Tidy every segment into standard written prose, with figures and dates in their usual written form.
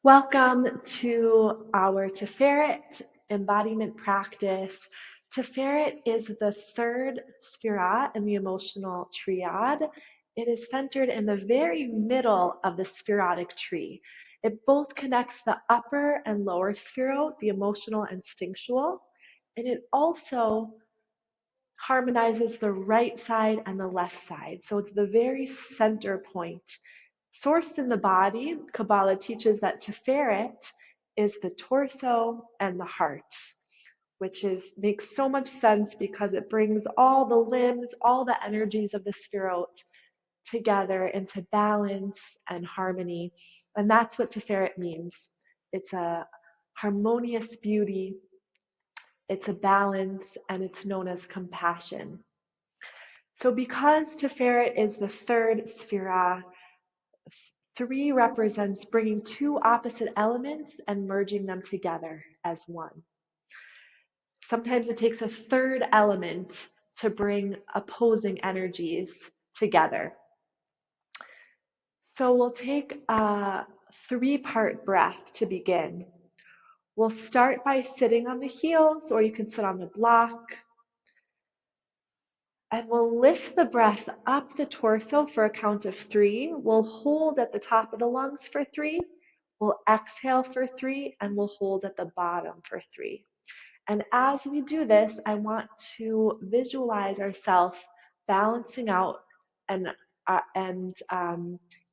Welcome to our Tiferet Embodiment Practice. Tiferet is the third Sefirah in the emotional triad. It is centered in the very middle of the Sephirotic tree. It both connects the upper and lower Sefirot, the emotional and instinctual, and it also harmonizes the right side and the left side. So it's the very center point. Sourced in the body, Kabbalah teaches that Tiferet is the torso and the heart, which makes so much sense because it brings all the limbs, all the energies of the Sefirot together into balance and harmony. And that's what Tiferet means. It's a harmonious beauty, it's a balance, and it's known as compassion. So because Tiferet is the third Sefirah, 3 represents bringing two opposite elements and merging them together as one. Sometimes it takes a third element to bring opposing energies together. So we'll take a 3-part breath to begin. We'll start by sitting on the heels, or you can sit on the block. And we'll lift the breath up the torso for a count of 3. We'll hold at the top of the lungs for 3. We'll exhale for 3, and we'll hold at the bottom for 3. And as we do this, I want to visualize ourselves balancing out and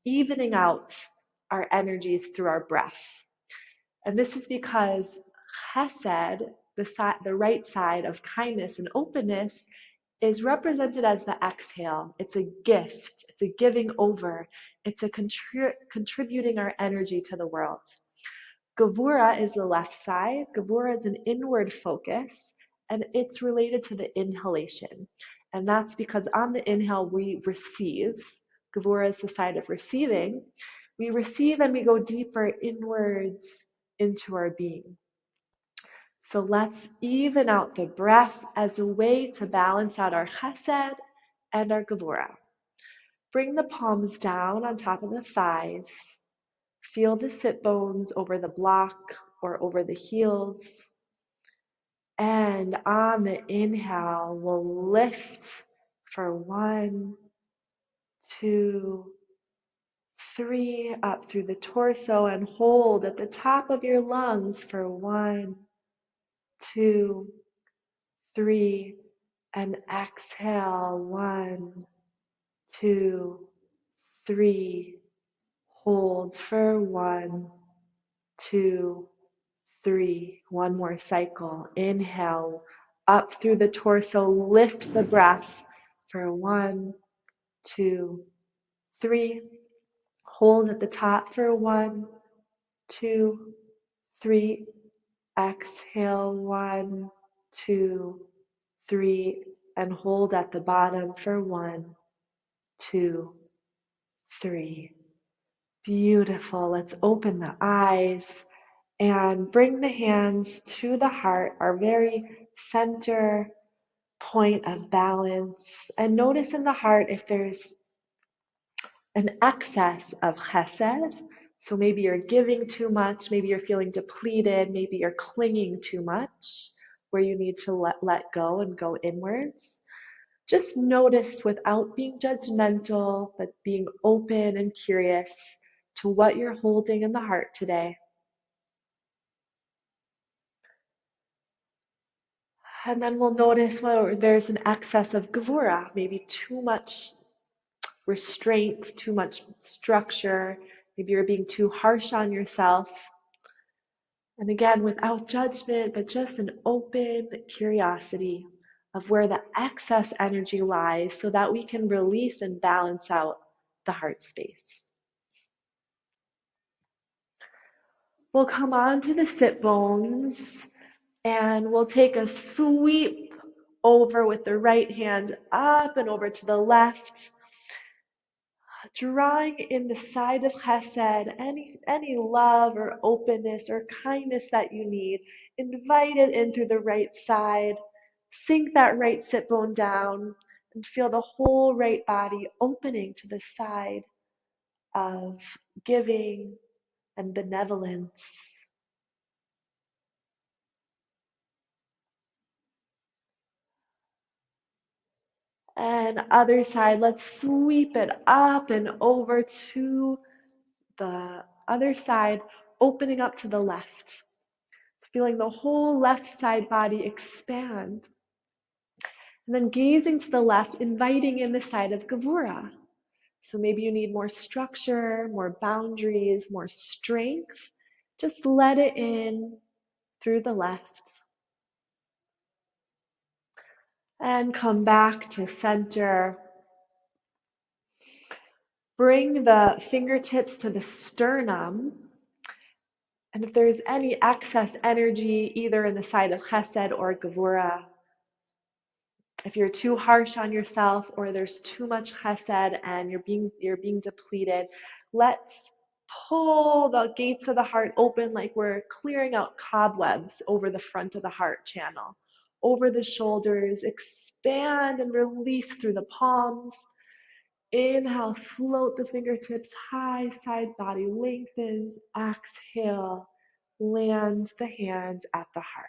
evening out our energies through our breath. And this is because Chesed, the right side of kindness and openness, is represented as the exhale. It's a gift. It's a giving over. It's a contributing our energy to the world. Gevura is the left side. Gevura is an inward focus, and it's related to the inhalation. And that's because on the inhale, we receive. Gevura is the side of receiving. We receive and we go deeper inwards into our being. So let's even out the breath as a way to balance out our chesed and our gevura. Bring the palms down on top of the thighs. Feel the sit bones over the block or over the heels. And on the inhale, we'll lift for 1, 2, 3, up through the torso and hold at the top of your lungs for 1, 2, 3, and exhale 1, 2, 3. Hold for 1, 2, 3. One more cycle. Inhale up through the torso. Lift the breath for 1, 2, 3. Hold at the top for 1, 2, 3. Exhale 1, 2, 3, and hold at the bottom for 1, 2, 3. Beautiful. Let's open the eyes and bring the hands to the heart, our very center point of balance. And notice in the heart if there's an excess of chesed. So maybe you're giving too much, maybe you're feeling depleted, maybe you're clinging too much, where you need to let go and go inwards. Just notice without being judgmental, but being open and curious to what you're holding in the heart today. And then we'll notice whether there's an excess of gevura, maybe too much restraint, too much structure. Maybe you're being too harsh on yourself. And again, without judgment, but just an open curiosity of where the excess energy lies so that we can release and balance out the heart space. We'll come on to the sit bones and we'll take a sweep over with the right hand up and over to the left, drawing in the side of chesed, any love or openness or kindness that you need. Invite it in through the right side. Sink that right sit bone down and feel the whole right body opening to the side of giving and benevolence. And other side, let's sweep it up and over to the other side, opening up to the left. Feeling the whole left side body expand. And then gazing to the left, inviting in the side of Gevura. So maybe you need more structure, more boundaries, more strength. Just let it in through the left. And come back to center. Bring the fingertips to the sternum. And if there's any excess energy, either in the side of Chesed or Gevura, if you're too harsh on yourself or there's too much Chesed and you're being depleted, let's pull the gates of the heart open like we're clearing out cobwebs over the front of the heart channel. Over the shoulders, expand and release through the palms. Inhale, float the fingertips high, side body lengthens. Exhale, land the hands at the heart.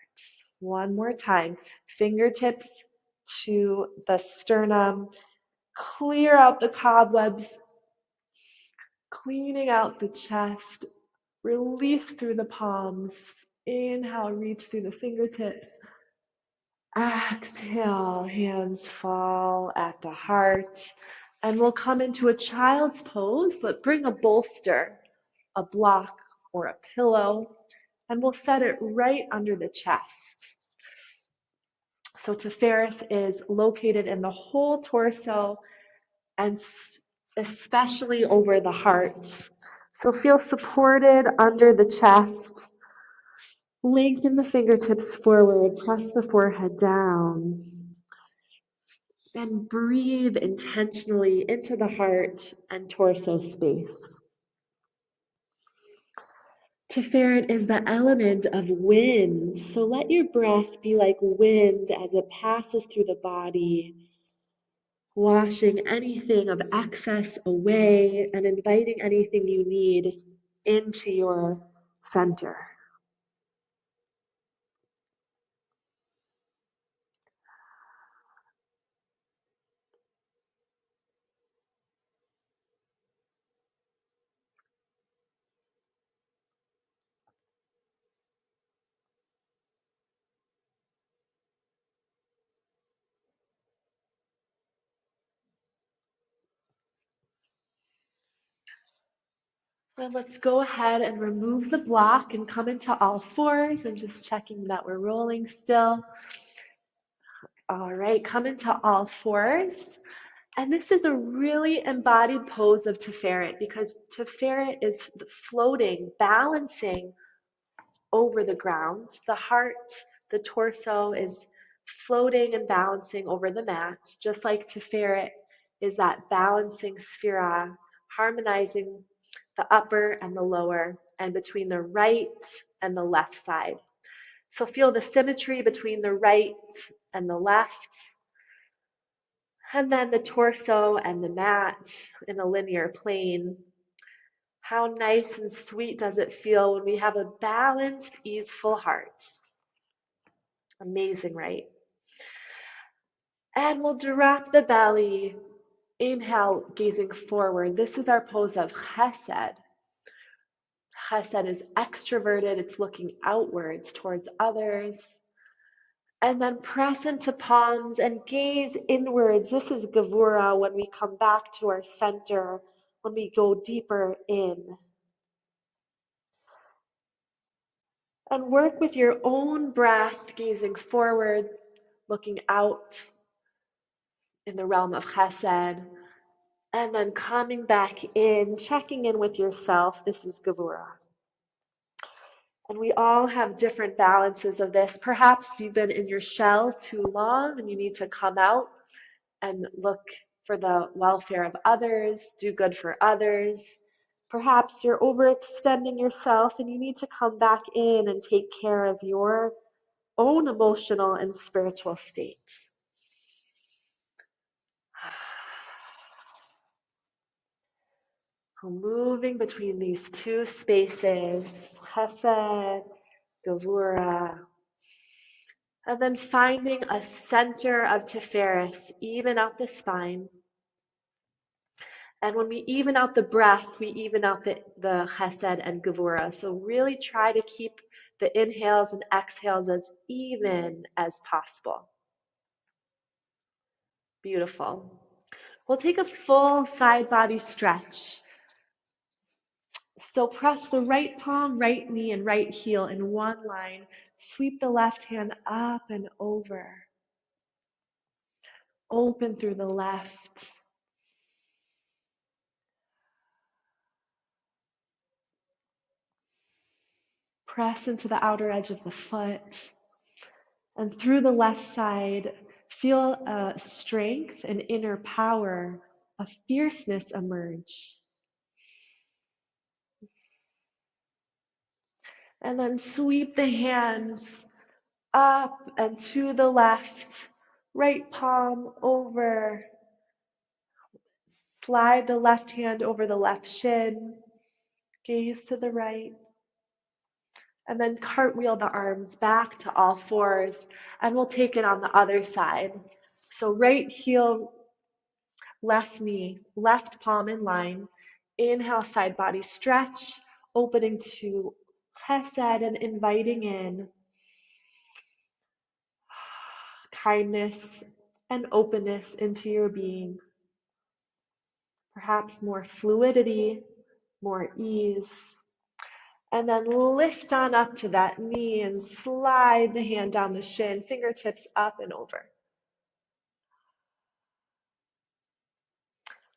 One more time, fingertips to the sternum. Clear out the cobwebs, cleaning out the chest. Release through the palms. Inhale, reach through the fingertips. Exhale, hands fall at the heart. And we'll come into a child's pose, but bring a bolster, a block, or a pillow, and we'll set it right under the chest. So Tiferet is located in the whole torso and especially over the heart. So feel supported under the chest. Lengthen the fingertips forward, press the forehead down. And breathe intentionally into the heart and torso space. Tiferet is the element of wind, so let your breath be like wind as it passes through the body, washing anything of excess away and inviting anything you need into your center. Then let's go ahead and remove the block and come into all fours. I'm just checking that we're rolling still. All right, come into all fours. And this is a really embodied pose of Tiferet because Tiferet is floating, balancing over the ground. The heart, the torso is floating and balancing over the mat, just like Tiferet is that balancing Sefirah, harmonizing the upper and the lower, and between the right and the left side. So feel the symmetry between the right and the left, and then the torso and the mat in a linear plane. How nice and sweet does it feel when we have a balanced, easeful heart? Amazing, right? And we'll drop the belly. Inhale, gazing forward. This is our pose of Chesed. Chesed is extroverted. It's looking outwards towards others. And then press into palms and gaze inwards. This is Gevura when we come back to our center, when we go deeper in. And work with your own breath, gazing forward, looking out in the realm of Chesed, and then coming back in, checking in with yourself. This is Gevura. And we all have different balances of this. Perhaps you've been in your shell too long and you need to come out and look for the welfare of others, do good for others. Perhaps you're overextending yourself and you need to come back in and take care of your own emotional and spiritual states. Moving between these two spaces, chesed, gevura, and then finding a center of Tiferet, even out the spine. And when we even out the breath, we even out the chesed and gevura. So really try to keep the inhales and exhales as even as possible. Beautiful. We'll take a full side body stretch. So press the right palm, right knee, and right heel in one line. Sweep the left hand up and over. Open through the left. Press into the outer edge of the foot. And through the left side, feel a strength, an inner power, a fierceness emerge. And then sweep the hands up and to the left, right palm over. Slide the left hand over the left shin, gaze to the right, and then cartwheel the arms back to all fours, and we'll take it on the other side. So right heel, left knee, left palm in line. Inhale, side body stretch, opening to chesed and inviting in kindness and openness into your being. Perhaps more fluidity, more ease. And then lift on up to that knee and slide the hand down the shin, fingertips up and over.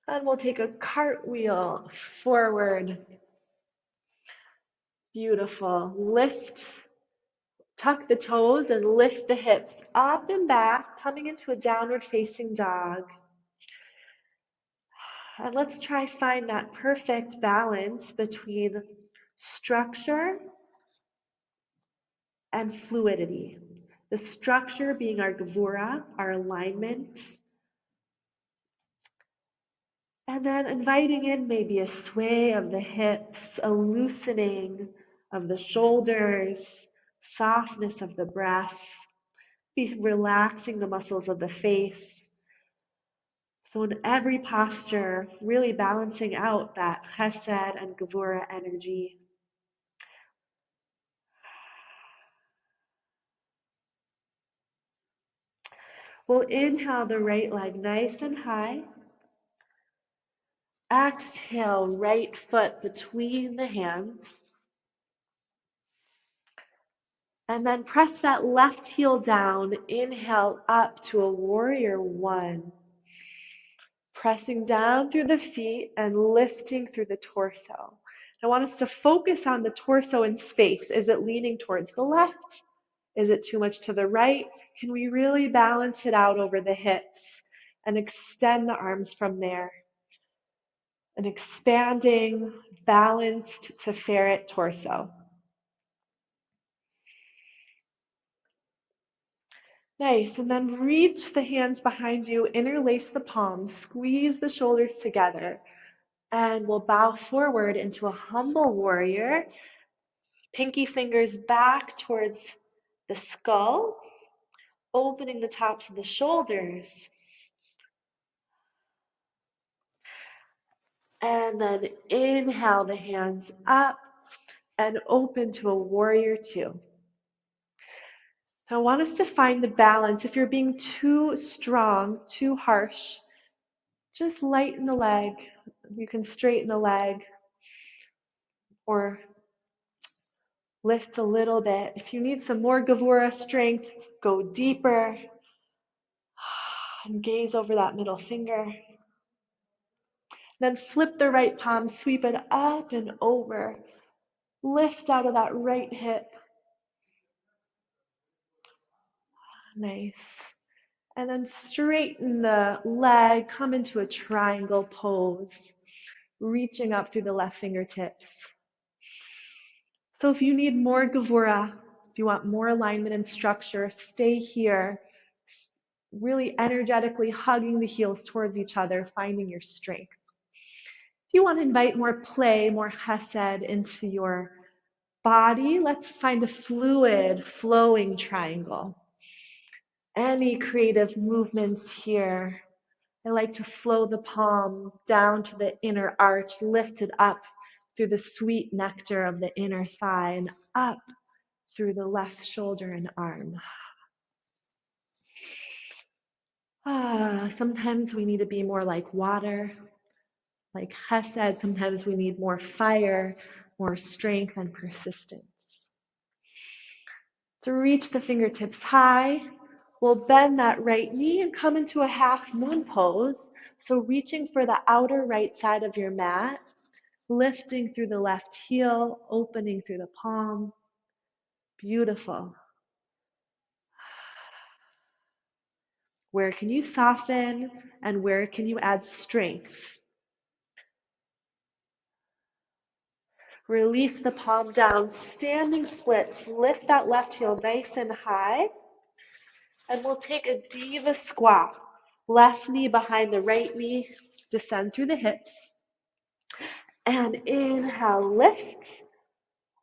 And we'll take a cartwheel forward. Beautiful. Lift, tuck the toes and lift the hips up and back, coming into a downward facing dog. And let's try find that perfect balance between structure and fluidity. The structure being our gevura, our alignment. And then inviting in maybe a sway of the hips, a loosening of the shoulders, softness of the breath. Be relaxing the muscles of the face. So in every posture, really balancing out that chesed and gevura energy. We'll inhale the right leg nice and high. Exhale, right foot between the hands. And then press that left heel down. Inhale up to a warrior one. Pressing down through the feet and lifting through the torso. I want us to focus on the torso in space. Is it leaning towards the left? Is it too much to the right? Can we really balance it out over the hips and extend the arms from there? An expanding, balanced Tiferet torso. Nice, and then reach the hands behind you, interlace the palms, squeeze the shoulders together, and we'll bow forward into a humble warrior. Pinky fingers back towards the skull, opening the tops of the shoulders. And then inhale the hands up and open to a warrior two. I want us to find the balance. If you're being too strong, too harsh, just lighten the leg. You can straighten the leg or lift a little bit. If you need some more gevura strength, go deeper and gaze over that middle finger. Then flip the right palm, sweep it up and over. Lift out of that right hip. Nice. And then straighten the leg, come into a triangle pose, reaching up through the left fingertips. So if you need more gevura, if you want more alignment and structure, stay here, really energetically hugging the heels towards each other, finding your strength. If you want to invite more play, more chesed into your body, let's find a fluid, flowing triangle. Any creative movements here. I like to flow the palm down to the inner arch, lifted up through the sweet nectar of the inner thigh and up through the left shoulder and arm. Sometimes we need to be more like water, like chesed. Sometimes we need more fire, more strength and persistence. To reach the fingertips high, we'll bend that right knee and come into a half moon pose. So reaching for the outer right side of your mat, lifting through the left heel, opening through the palm. Beautiful. Where can you soften and where can you add strength? Release the palm down, standing splits. Lift that left heel nice and high. And we'll take a diva squat. Left knee behind the right knee, descend through the hips. And inhale, lift.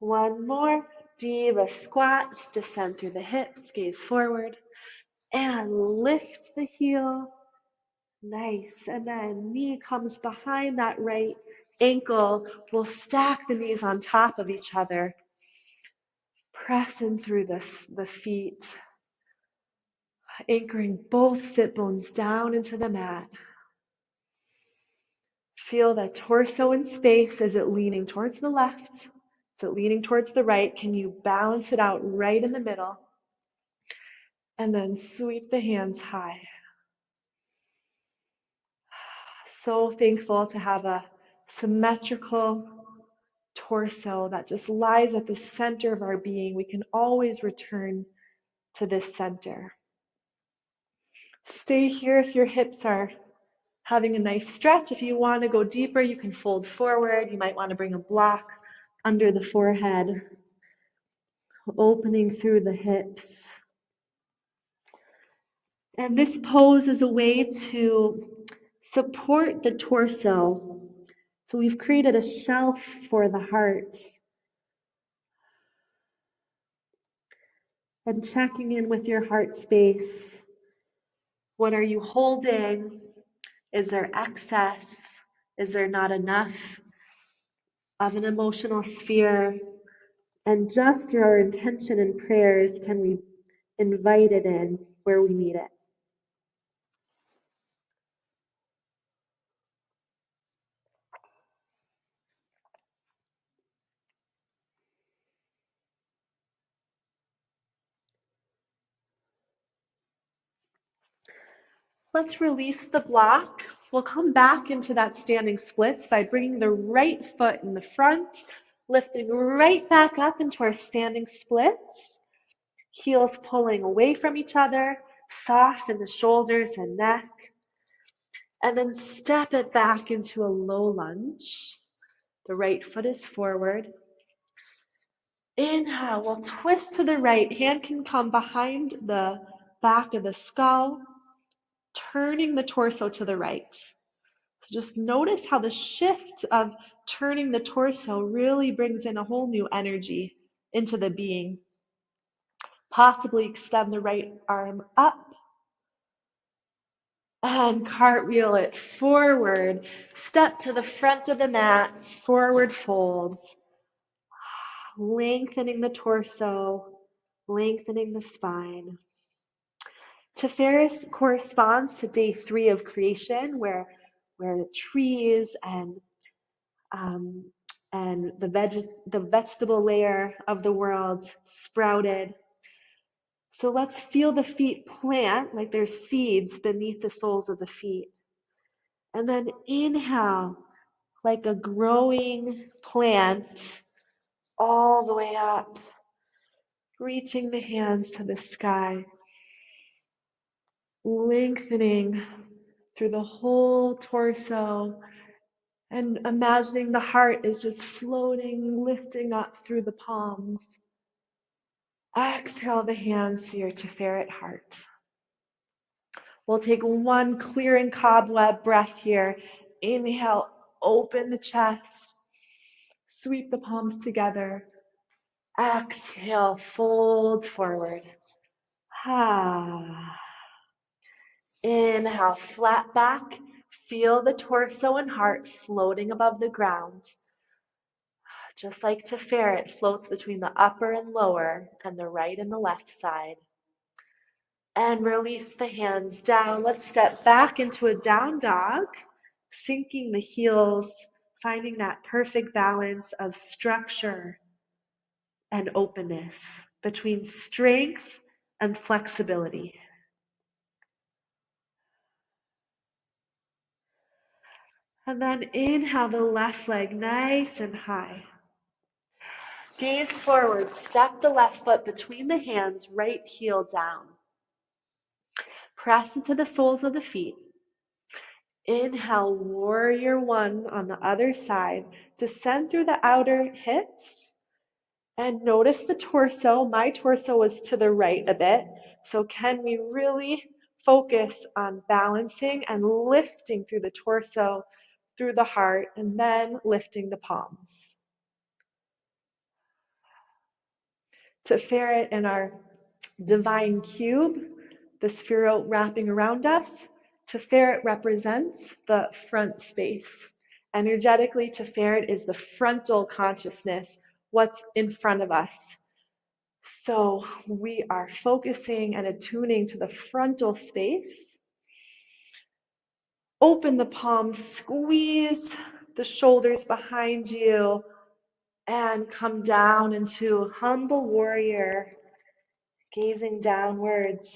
One more, diva squat, descend through the hips, gaze forward. And lift the heel, nice. And then knee comes behind that right ankle. We'll stack the knees on top of each other. Pressing through the feet. Anchoring both sit bones down into the mat. Feel that torso in space. Is it leaning towards the left? Is it leaning towards the right? Can you balance it out right in the middle? And then sweep the hands high. So thankful to have a symmetrical torso that just lies at the center of our being. We can always return to this center. Stay here if your hips are having a nice stretch. If you want to go deeper, you can fold forward. You might want to bring a block under the forehead, opening through the hips. And this pose is a way to support the torso. So we've created a shelf for the heart. And checking in with your heart space. What are you holding? Is there excess? Is there not enough of an emotional sphere? And just through our intention and prayers, can we invite it in where we need it? Let's release the block. We'll come back into that standing splits by bringing the right foot in the front, lifting right back up into our standing splits. Heels pulling away from each other, soft in the shoulders and neck. And then step it back into a low lunge. The right foot is forward. Inhale, we'll twist to the right. Hand can come behind the back of the skull, turning the torso to the right. So just notice how the shift of turning the torso really brings in a whole new energy into the being. Possibly extend the right arm up and cartwheel it forward. Step to the front of the mat, forward folds. Lengthening the torso, lengthening the spine. Tiferet corresponds to day 3 of creation, where the trees and the vegetable layer of the world sprouted. So let's feel the feet plant like there's seeds beneath the soles of the feet. And then inhale like a growing plant all the way up, reaching the hands to the sky, lengthening through the whole torso, and imagining the heart is just floating, lifting up through the palms. Exhale the hands to your Tiferet heart. We'll take one clearing cobweb breath here. Inhale open the chest, sweep the palms together. Exhale, fold forward. Inhale, flat back. Feel the torso and heart floating above the ground. Just like Tiferet floats between the upper and lower and the right and the left side. And release the hands down. Let's step back into a down dog, sinking the heels, finding that perfect balance of structure and openness between strength and flexibility. And then inhale the left leg nice and high. Gaze forward, step the left foot between the hands, right heel down. Press into the soles of the feet. Inhale, warrior one on the other side. Descend through the outer hips and notice the torso. My torso was to the right a bit. So can we really focus on balancing and lifting through the torso, through the heart, and then lifting the palms. Tiferet in our divine cube, the Sefirot wrapping around us. Tiferet represents the front space. Energetically, Tiferet is the frontal consciousness, what's in front of us. So we are focusing and attuning to the frontal space. Open the palms, squeeze the shoulders behind you, and come down into humble warrior, gazing downwards.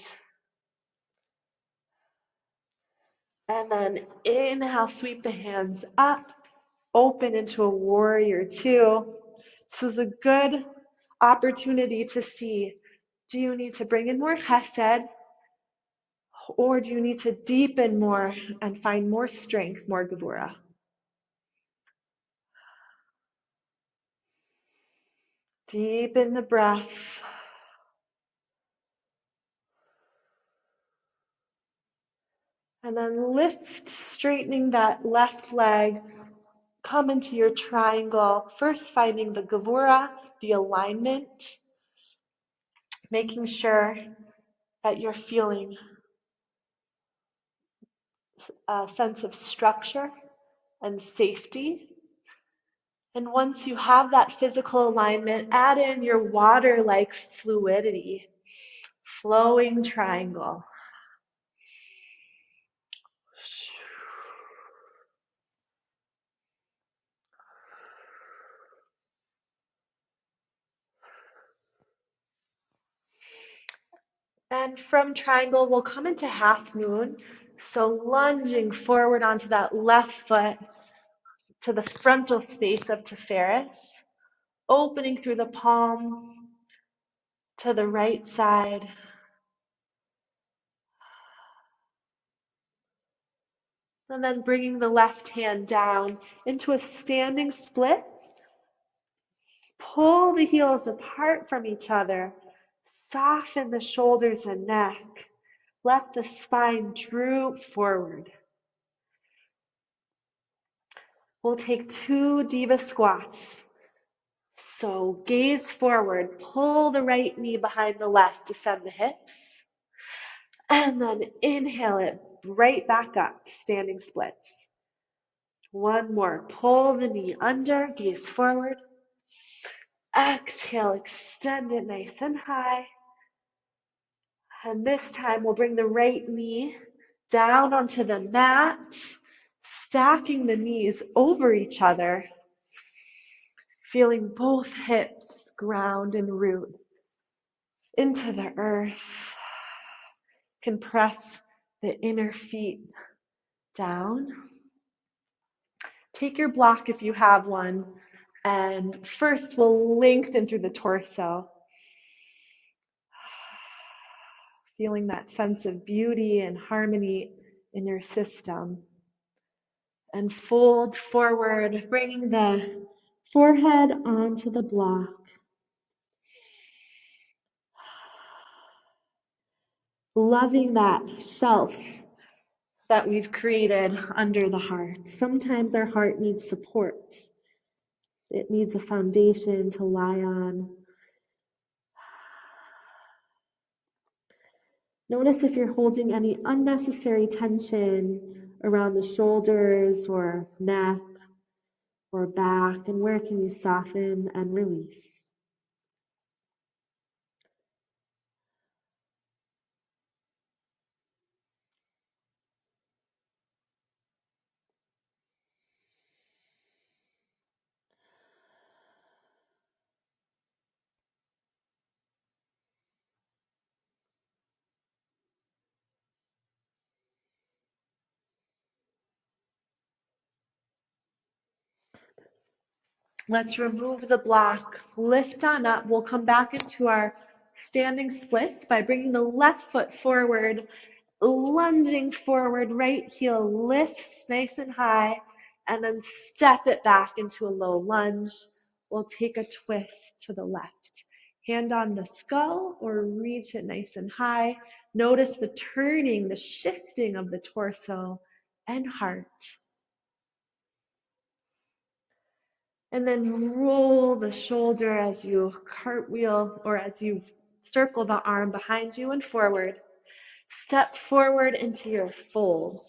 And then inhale, sweep the hands up, open into a warrior two. This is a good opportunity to see, do you need to bring in more chesed, or do you need to deepen more and find more strength, more gevura? Deepen the breath. And then lift, straightening that left leg. Come into your triangle. First finding the gevura, the alignment. Making sure that you're feeling a sense of structure and safety. And once you have that physical alignment, add in your water-like fluidity, flowing triangle. And from triangle, we'll come into half moon. So lunging forward onto that left foot to the frontal space of Tiferet, opening through the palm to the right side. And then bringing the left hand down into a standing split. Pull the heels apart from each other. Soften the shoulders and neck. Let the spine droop forward. We'll take 2 diva squats. So gaze forward, pull the right knee behind the left, descend the hips. And then inhale it right back up, standing splits. One more, pull the knee under, gaze forward. Exhale, extend it nice and high. And this time we'll bring the right knee down onto the mat, stacking the knees over each other, feeling both hips ground and root into the earth. Compress the inner feet down. Take your block if you have one, and first we'll lengthen through the torso. Feeling that sense of beauty and harmony in your system. And fold forward, bringing the forehead onto the block. Loving that self that we've created under the heart. Sometimes our heart needs support. It needs a foundation to lie on. Notice if you're holding any unnecessary tension around the shoulders or neck or back, and where can you soften and release? Let's remove the block, lift on up. We'll come back into our standing splits by bringing the left foot forward, lunging forward, right heel lifts nice and high, and then step it back into a low lunge. We'll take a twist to the left. Hand on the skull or reach it nice and high. Notice the turning, the shifting of the torso and heart. And then roll the shoulder as you cartwheel or as you circle the arm behind you and forward. Step forward into your fold.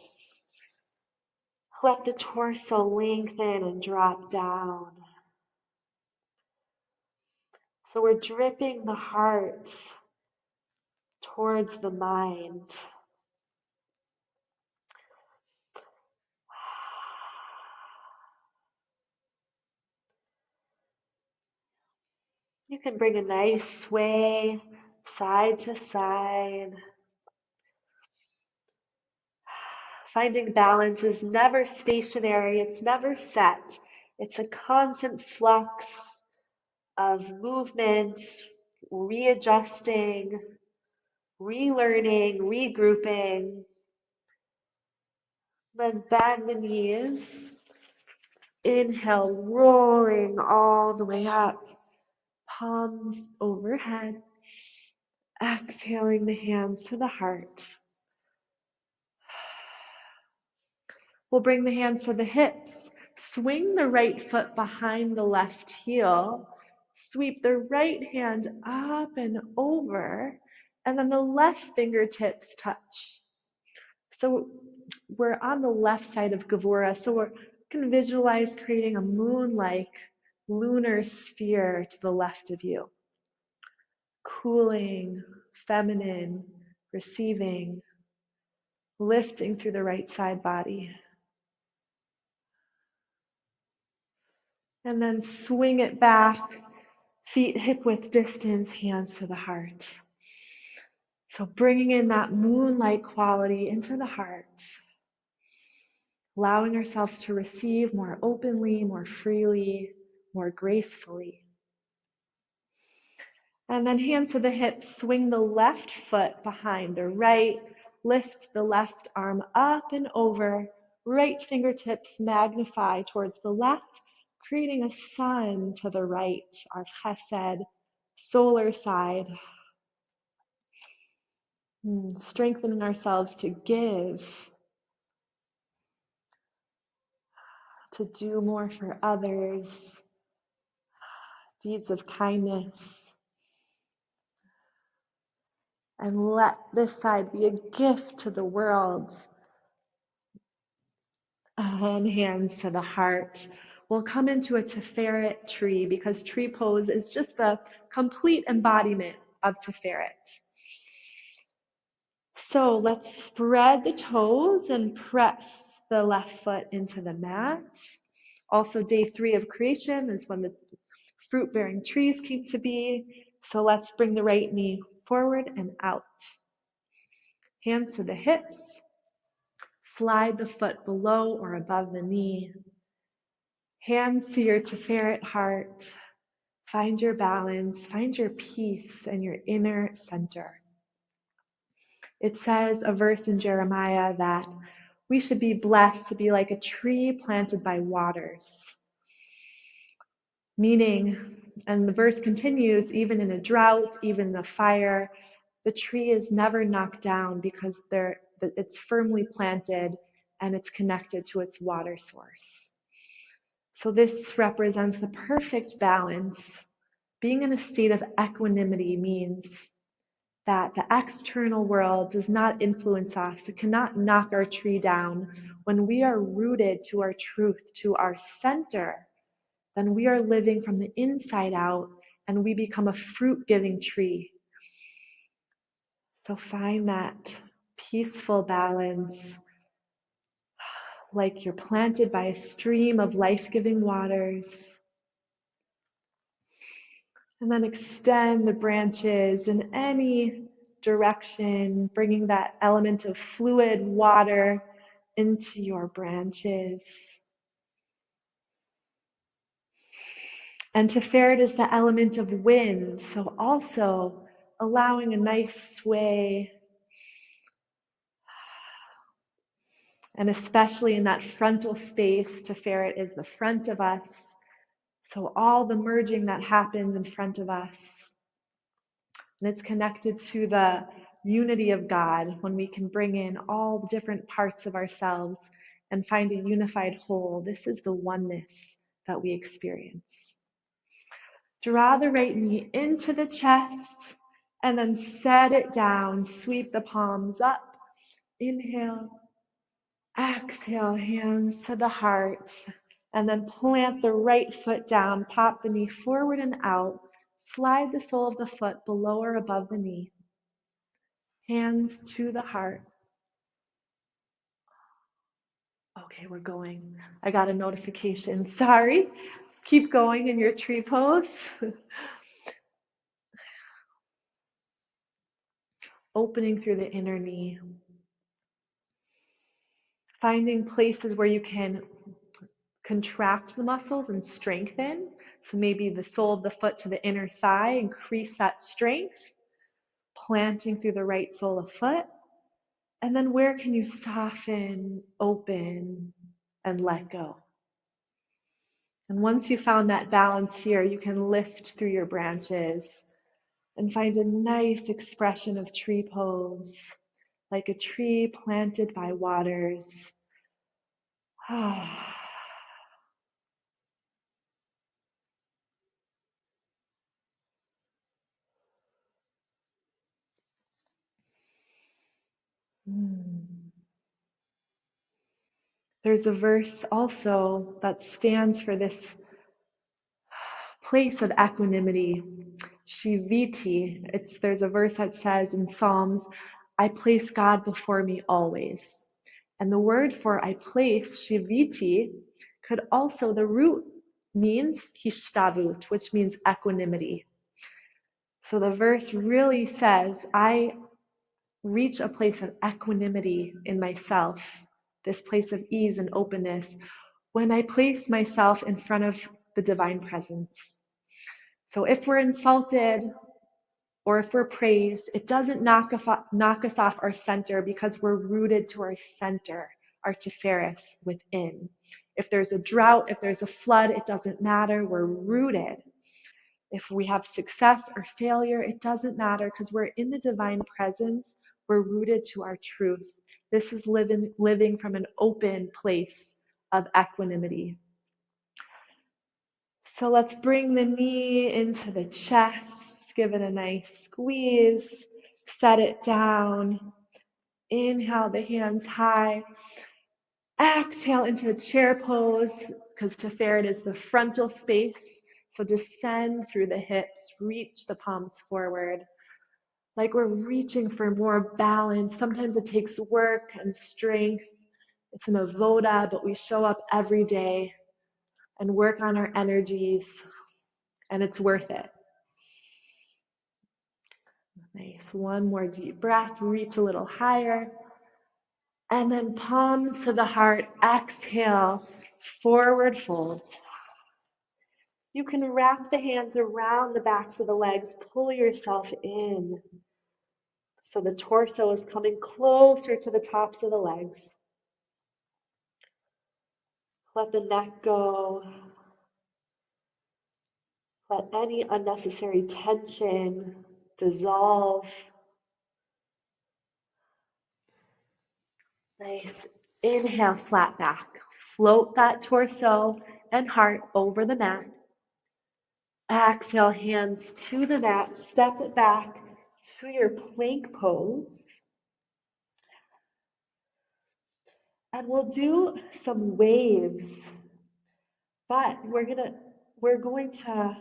Let the torso lengthen and drop down. So we're dripping the heart towards the mind. You can bring a nice sway side to side. Finding balance is never stationary, it's never set. It's a constant flux of movement, readjusting, relearning, regrouping. Then bend the knees. Inhale, rolling all the way up. Palms overhead. Exhaling the hands to the heart. We'll bring the hands to the hips. Swing the right foot behind the left heel. Sweep the right hand up and over, and then the left fingertips touch. So we're on the left side of Gavura, so we can visualize creating a moon-like lunar sphere to the left of you. Cooling, feminine, receiving, lifting through the right side body. And then swing it back, feet hip-width distance, hands to the heart. So bringing in that moonlight quality into the heart, allowing ourselves to receive more openly, more freely, more gracefully. And then hands to the hips, swing the left foot behind the right, lift the left arm up and over, right fingertips magnify towards the left, creating a sun to the right, our chesed, solar side. Strengthening ourselves to give, to do more for others, deeds of kindness. And let this side be a gift to the world. And hands to the heart. We'll come into a Tiferet tree because tree pose is just a complete embodiment of Tiferet. So let's spread the toes and press the left foot into the mat. Also, day 3 of creation is when the fruit-bearing trees came to be. So let's bring the right knee forward and out. Hands to the hips. Slide the foot below or above the knee. Hands to your Tiferet heart. Find your balance, find your peace and your inner center. It says a verse in Jeremiah that we should be blessed to be like a tree planted by waters. Meaning, and the verse continues, even in a drought, even in a fire, the tree is never knocked down because the it's firmly planted and it's connected to its water source. So this represents the perfect balance. Being in a state of equanimity means that the external world does not influence us. It cannot knock our tree down. When we are rooted to our truth, to our center, then we are living from the inside out and we become a fruit-giving tree. So find that peaceful balance, like you're planted by a stream of life-giving waters. And then extend the branches in any direction, bringing that element of fluid water into your branches. And Tiferet is the element of wind, so also allowing a nice sway. And especially in that frontal space, Tiferet is the front of us. So all the merging that happens in front of us. And it's connected to the unity of God when we can bring in all the different parts of ourselves and find a unified whole. This is the oneness that we experience. Draw the right knee into the chest and then set it down. Sweep the palms up. Inhale. Exhale, hands to the heart. And then plant the right foot down. Pop the knee forward and out. Slide the sole of the foot below or above the knee. Hands to the heart. Okay, we're going. I got a notification. Sorry. Keep going in your tree pose. Opening through the inner knee. Finding places where you can contract the muscles and strengthen. So maybe the sole of the foot to the inner thigh, increase that strength. Planting through the right sole of foot. And then where can you soften, open, and let go? And once you found that balance here, you can lift through your branches and find a nice expression of tree pose, like a tree planted by waters. There's a verse also that stands for this place of equanimity. Shiviti. There's a verse that says in Psalms, I place God before me always. And the word for I place, shiviti, could also, the root means hishtavut, which means equanimity. So the verse really says, I reach a place of equanimity in myself, this place of ease and openness, when I place myself in front of the divine presence. So if we're insulted or if we're praised, it doesn't knock us off our center because we're rooted to our center, our Tiferet within. If there's a drought, if there's a flood, it doesn't matter. We're rooted. If we have success or failure, it doesn't matter because we're in the divine presence. We're rooted to our truth. This is living from an open place of equanimity. So let's bring the knee into the chest, give it a nice squeeze, set it down. Inhale the hands high. Exhale into the chair pose, because Tiferet is the frontal space. So descend through the hips, reach the palms forward. Like we're reaching for more balance. Sometimes it takes work and strength. It's an avoda, but we show up every day and work on our energies, and it's worth it. Nice. One more deep breath. Reach a little higher. And then palms to the heart. Exhale. Forward fold. You can wrap the hands around the backs of the legs. Pull yourself in. So the torso is coming closer to the tops of the legs. Let the neck go. Let any unnecessary tension dissolve. Nice. Inhale, flat back. Float that torso and heart over the mat. Exhale, hands to the mat. Step it back to your plank pose. And we'll do some waves, but we're going to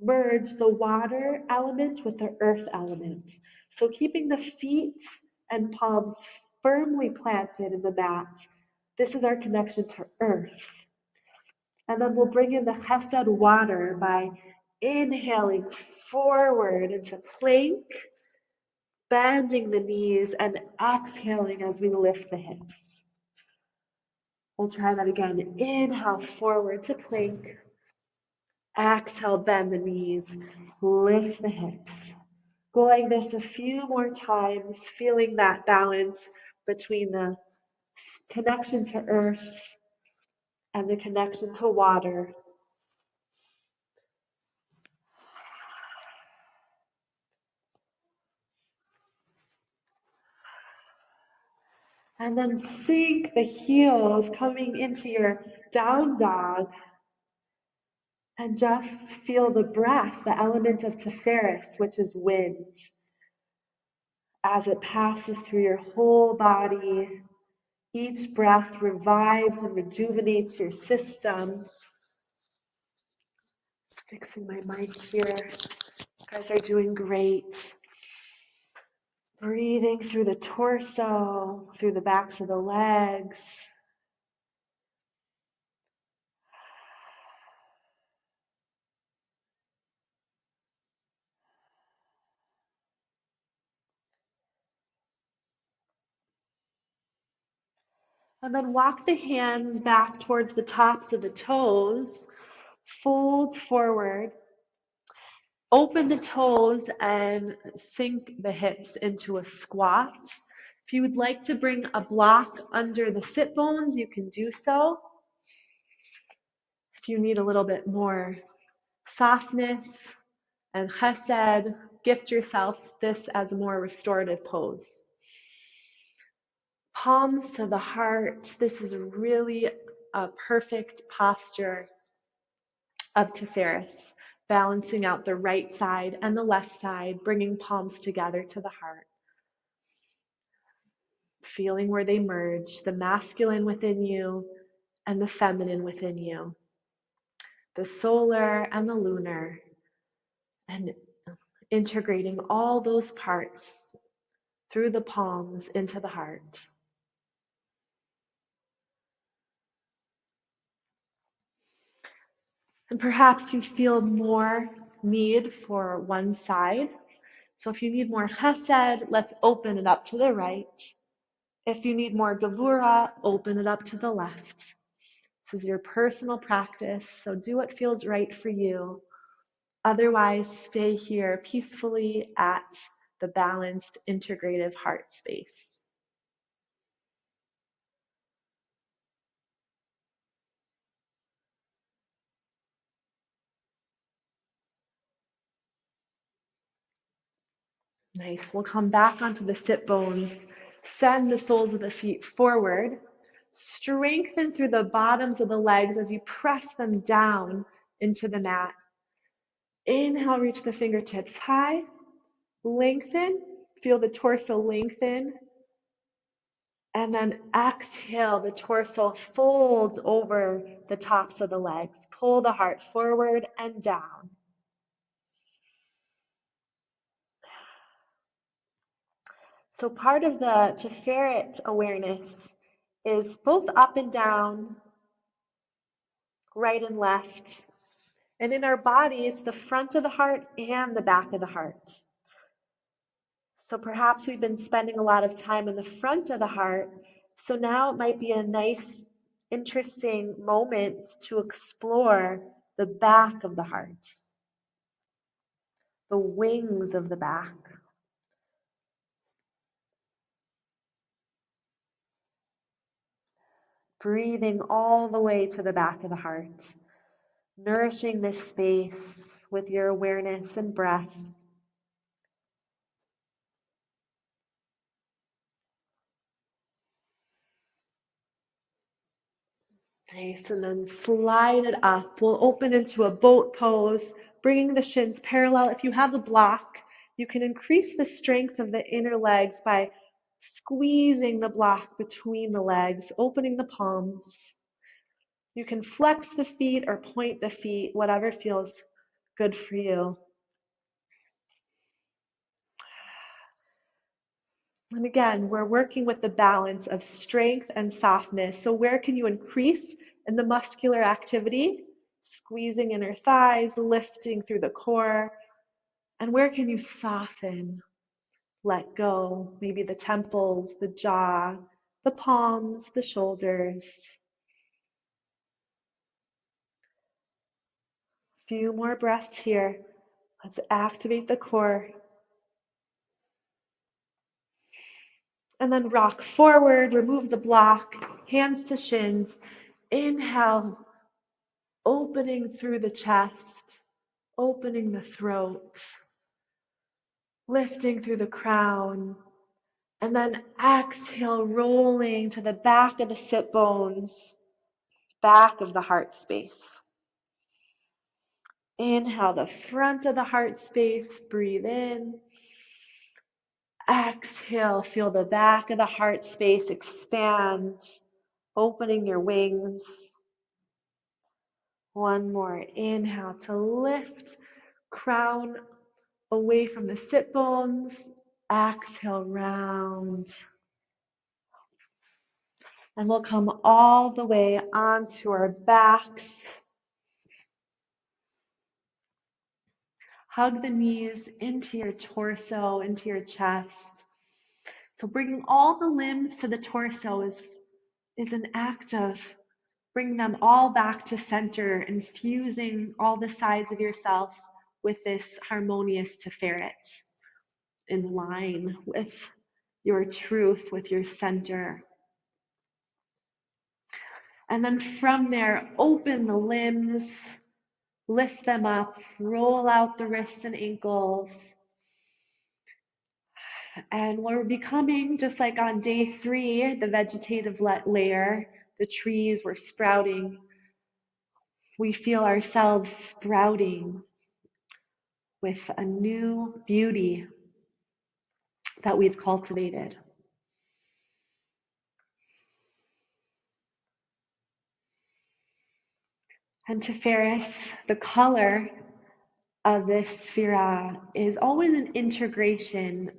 merge the water element with the earth element. So keeping the feet and palms firmly planted in the mat. This is our connection to earth. And then we'll bring in the chesed water by inhaling forward into plank, bending the knees, and exhaling as we lift the hips. We'll try that again. Inhale forward to plank. Exhale, bend the knees, lift the hips. Go like this a few more times, feeling that balance between the connection to earth and the connection to water. And then sink the heels coming into your down dog. And just feel the breath, the element of Tiferet, which is wind, as it passes through your whole body. Each breath revives and rejuvenates your system. Fixing my mic here. You guys are doing great. Breathing through the torso, through the backs of the legs. And then walk the hands back towards the tops of the toes. Fold forward. Open the toes and sink the hips into a squat. If you would like to bring a block under the sit bones, you can do so. If you need a little bit more softness and chesed, gift yourself this as a more restorative pose. Palms to the heart. This is really a perfect posture of Tiferet, balancing out the right side and the left side, bringing palms together to the heart. Feeling where they merge, the masculine within you and the feminine within you, the solar and the lunar, and integrating all those parts through the palms into the heart. And perhaps you feel more need for one side. So if you need more chesed, let's open it up to the right. If you need more gevura, open it up to the left. This is your personal practice, so do what feels right for you. Otherwise, stay here peacefully at the balanced, integrative heart space. Nice. We'll come back onto the sit bones. Send the soles of the feet forward. Strengthen through the bottoms of the legs as you press them down into the mat. Inhale, reach the fingertips high. Lengthen. Feel the torso lengthen. And then exhale, the torso folds over the tops of the legs. Pull the heart forward and down. So part of the Tiferet awareness is both up and down, right and left. And in our bodies, the front of the heart and the back of the heart. So perhaps we've been spending a lot of time in the front of the heart. So now it might be a nice, interesting moment to explore the back of the heart, the wings of the back. Breathing all the way to the back of the heart, nourishing this space with your awareness and breath. Nice, and then slide it up. We'll open into a boat pose, bringing the shins parallel. If you have a block, you can increase the strength of the inner legs by squeezing the block between the legs, opening the palms. You can flex the feet or point the feet, whatever feels good for you. And again, we're working with the balance of strength and softness. So where can you increase in the muscular activity? Squeezing inner thighs, lifting through the core. And where can you soften, let go? Maybe the temples, the jaw, the palms, the shoulders. A few more breaths here. Let's activate the core. And then rock forward, remove the block, hands to shins. Inhale, opening through the chest, opening the throat, lifting through the crown. And then exhale, rolling to the back of the sit bones, back of the heart space. Inhale, the front of the heart space, breathe in. Exhale, feel the back of the heart space expand, opening your wings. One more. Inhale to lift, crown away from the sit bones. Exhale, round. And we'll come all the way onto our backs. Hug the knees into your torso, into your chest. So bringing all the limbs to the torso is an act of bringing them all back to center, infusing all the sides of yourself with this harmonious Tiferet, in line with your truth, with your center. And then from there, open the limbs, lift them up, roll out the wrists and ankles. And we're becoming, just like on day 3, the vegetative layer, the trees were sprouting. We feel ourselves sprouting with a new beauty that we've cultivated. And Tiferet, the color of this Sefirah is always an integration.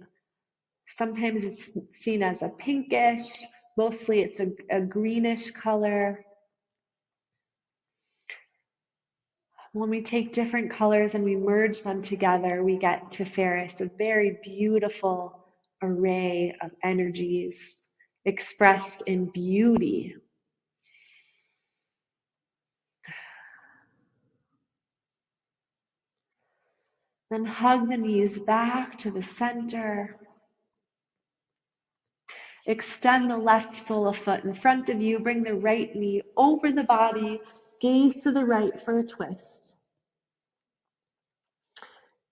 Sometimes it's seen as a pinkish, mostly it's a greenish color. When we take different colors and we merge them together, we get Tiferet, a very beautiful array of energies expressed in beauty. Then hug the knees back to the center. Extend the left sole of foot in front of you. Bring the right knee over the body. Gaze to the right for a twist.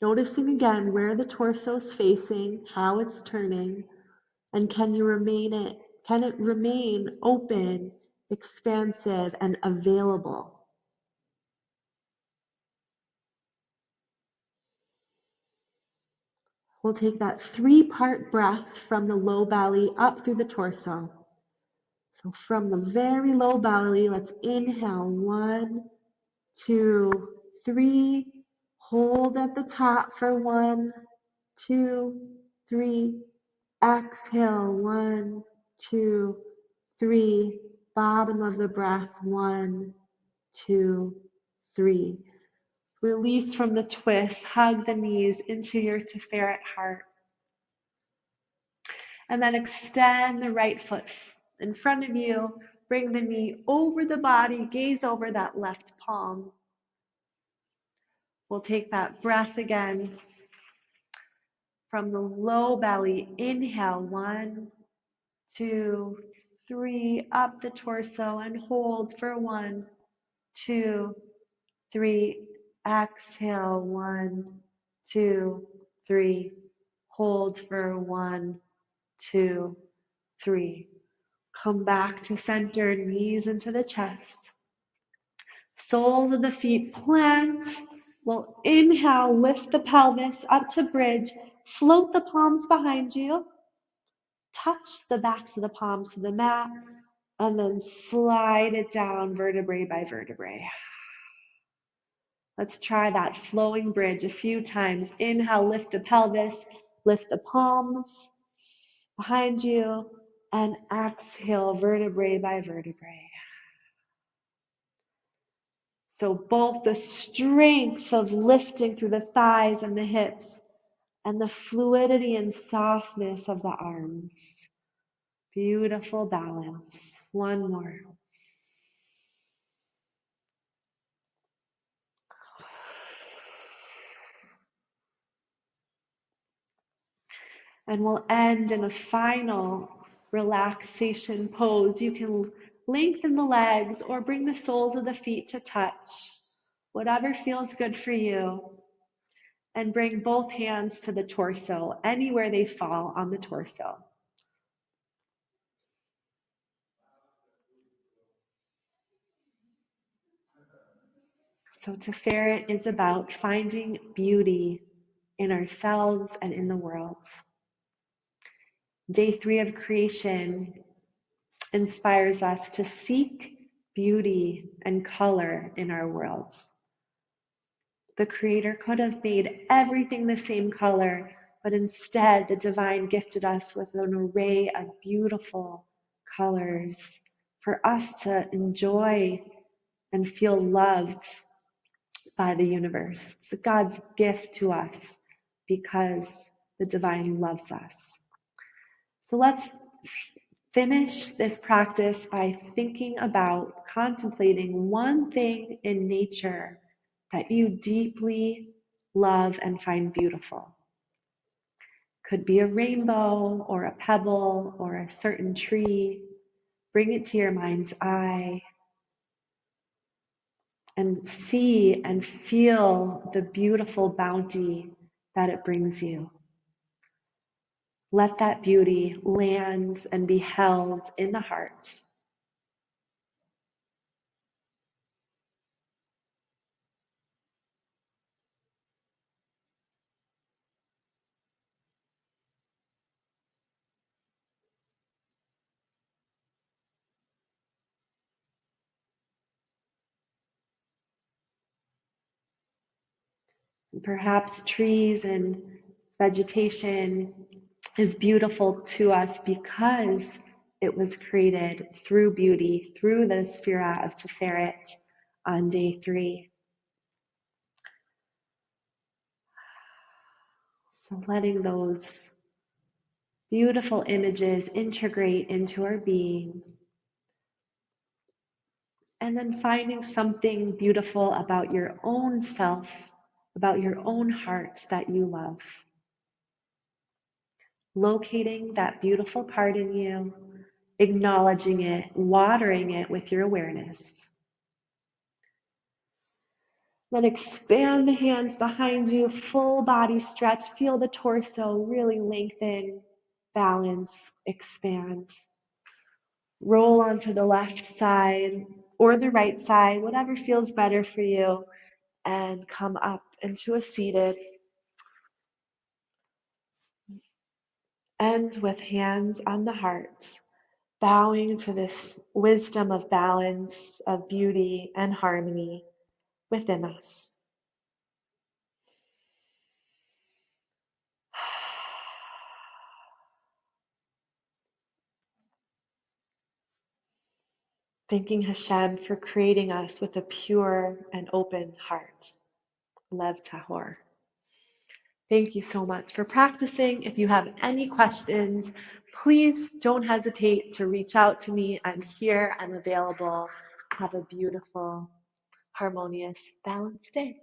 Noticing again where the torso is facing, how it's turning, and can it remain open, expansive, and available? We'll take that 3-part breath from the low belly up through the torso. So from the very low belly, let's inhale, 1, 2, 3. Hold at the top for 1, 2, 3. Exhale, 1, 2, 3. Bottom of the breath, 1, 2, 3. Release from the twist, hug the knees into your Tiferet heart. And then extend the right foot in front of you. Bring the knee over the body, gaze over that left palm. We'll take that breath again. From the low belly, inhale, 1, 2, 3, up the torso and hold for 1, 2, 3. Exhale, 1, 2, 3. Hold for 1, 2, 3. Come back to center, knees into the chest. Soles of the feet plant. We'll inhale, lift the pelvis up to bridge. Float the palms behind you. Touch the backs of the palms to the mat. And then slide it down vertebrae by vertebrae. Let's try that flowing bridge a few times. Inhale, lift the pelvis, lift the palms behind you, and exhale vertebrae by vertebrae. So both the strength of lifting through the thighs and the hips and the fluidity and softness of the arms. Beautiful balance. One more. And we'll end in a final relaxation pose. You can lengthen the legs or bring the soles of the feet to touch, whatever feels good for you. And bring both hands to the torso, anywhere they fall on the torso. So Tiferet is about finding beauty in ourselves and in the world. Day 3 of creation inspires us to seek beauty and color in our world. The Creator could have made everything the same color, but instead the Divine gifted us with an array of beautiful colors for us to enjoy and feel loved by the universe. It's God's gift to us because the Divine loves us. So let's finish this practice by thinking about contemplating one thing in nature that you deeply love and find beautiful. Could be a rainbow or a pebble or a certain tree. Bring it to your mind's eye and see and feel the beautiful bounty that it brings you. Let that beauty land and be held in the heart. Perhaps trees and vegetation is beautiful to us because it was created through beauty, through the Sefirah of Tiferet on day 3. So letting those beautiful images integrate into our being. And then finding something beautiful about your own self, about your own heart that you love. Locating that beautiful part in you, acknowledging it, watering it with your awareness. Then expand the hands behind you, full body stretch. Feel the torso really lengthen, balance, expand. Roll onto the left side or the right side, whatever feels better for you, and come up into a seated. End with hands on the heart, bowing to this wisdom of balance, of beauty and harmony within us. Thanking Hashem for creating us with a pure and open heart. Lev Tahor. Thank you so much for practicing. If you have any questions, please don't hesitate to reach out to me. I'm here, I'm available. Have a beautiful, harmonious, balanced day.